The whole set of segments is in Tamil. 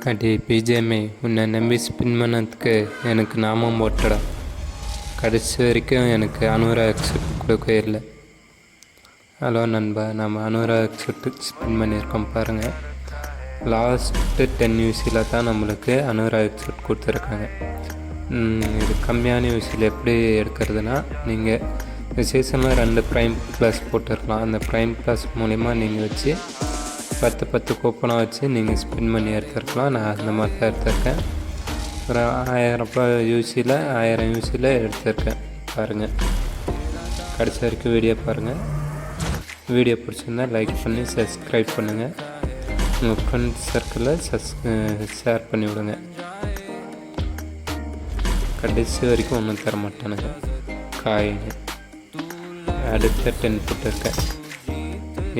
அடி பிஜேஎம்ஐ உன்னை நம்பி ஸ்பின் பண்ணதுக்கு எனக்கு நாமம் போட்டடா. கடைசி வரைக்கும் எனக்கு அனுராக் சுட்டு கொடுக்கவே இல்லை. ஹலோ நண்பா, நம்ம அனுராக் சுட்டு ஸ்பின் பண்ணியிருக்கோம் பாருங்கள். லாஸ்ட்டு 10 யூசியில் தான் நம்மளுக்கு அனுராக் சுட் கொடுத்துருக்காங்க. இது கம்மியான யூசியில் எப்படி எடுக்கிறதுனா, நீங்கள் இந்த சீசனில் 2 ப்ரைம் ப்ளஸ் போட்டுருக்கலாம். அந்த ப்ரைம் ப்ளஸ் மூலிமா நீங்கள் வச்சு 10 கூப்பனாக வச்சு நீங்கள் ஸ்பின் பண்ணி எடுத்துருக்கலாம். நான் அந்த மாதிரி தான் எடுத்திருக்கேன். ஒரு 1000 யூசியில் எடுத்திருக்கேன் பாருங்கள். கடைசி வரைக்கும் வீடியோ பாருங்கள். வீடியோ பிடிச்சிருந்தால் லைக் பண்ணி சப்ஸ்கிரைப் பண்ணுங்கள். உங்கள் ஃப்ரெண்ட்ஸ் சர்க்கிளில் ஷேர் பண்ணி விடுங்க. கடைசி வரைக்கும் ஒன்றும் தர மாட்டானுங்க காயின்னு. அடுத்த 10 போட்டிருக்கேன்.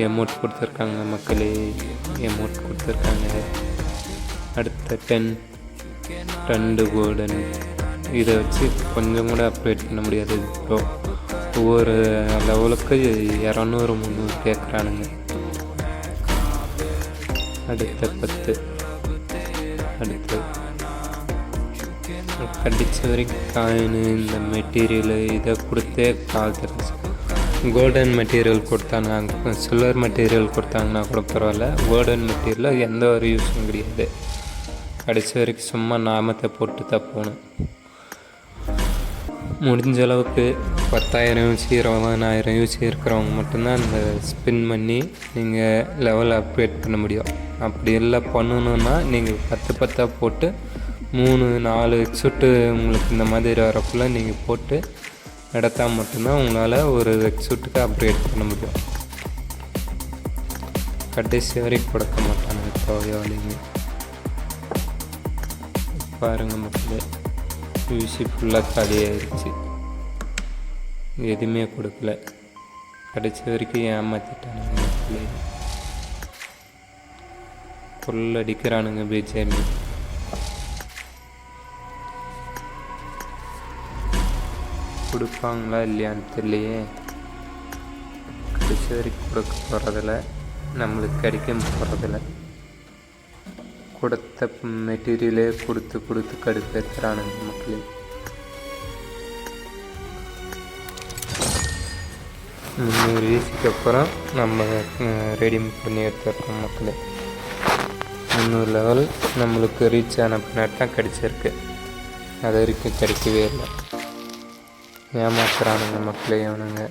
எமௌண்ட் கொடுத்துருக்காங்க மக்களே, எமௌண்ட் கொடுத்துருக்காங்க. அடுத்த 2 கோல்டன். இதை வச்சு கொஞ்சம் கூட அப்டேட் பண்ண முடியாது. இப்போ ஒவ்வொரு லெவலுக்கு 200-300 கேட்குறானுங்க. அடுத்த 10. அடுத்து கடிச்ச வரைக்கும் காயின்னு இந்த மெட்டீரியலு இதை கொடுத்தே கால் தெரிஞ்சு. கோல்டன் மெட்டீரியல் கொடுத்தாங்க, சில்வர் மெட்டீரியல் கொடுத்தாங்கன்னா கூட பரவாயில்ல. கோல்டன் மெட்டீரியலில் எந்த ஒரு யூஸும் கிடையாது. கடைசி வரைக்கும் சும்மா நாமத்தை போட்டு தான் போகணும். முடிஞ்ச அளவுக்கு 10,000 யூசி 20,000 யூசி இருக்கிறவங்க மட்டும்தான் அந்த ஸ்பின் பண்ணி நீங்கள் லெவல் அப்கிரேட் பண்ண முடியும். அப்படி எல்லாம் பண்ணணுன்னா நீங்கள் 10 போட்டு 3-4 எக்ஸுட்டு உங்களுக்கு இந்த மாதிரி வரக்குள்ளே நீங்கள் போட்டு எடுத்தால் மட்டும்தான் உங்களால் ஒரு எக்ஸுட்டுக்கு அப்கிரேட் பண்ண முடியும். கடைசி வரைக்கும் கொடுக்க மாட்டாங்க தேவையாளிங்க. பாருங்கள் மக்களே, யூசி ஃபுல்லாக காலியாகிடுச்சு. எதுவுமே கொடுக்கல. கடைசி வரைக்கும் ஏமாற்றிட்டானுங்க மக்களே. ஃபுல் அடிக்கிறானுங்க பிஜேபி. கொடுப்பாங்களா இல்லையான்னு தெரியலையே. கடைசி வரைக்கும் கொடுக்க போகிறதில்ல, நம்மளுக்கு கிடைக்கும் போகிறதில்ல. கொடுத்த மெட்டீரியலே கொடுத்து கடுப்பேற்றுறானுங்க மக்களே. 300 யூசிக்கு அப்புறம் நம்ம ரெடி பண்ணி எடுத்துருக்கோம் மக்களே. 300 லெவல் நம்மளுக்கு ரீச் ஆன பின்னாடி தான் கிடச்சிருக்கு. அது வரைக்கும் கிடைக்கவே இல்லை. ஏமாத்துறானுங்க மக்களே அவனுங்க.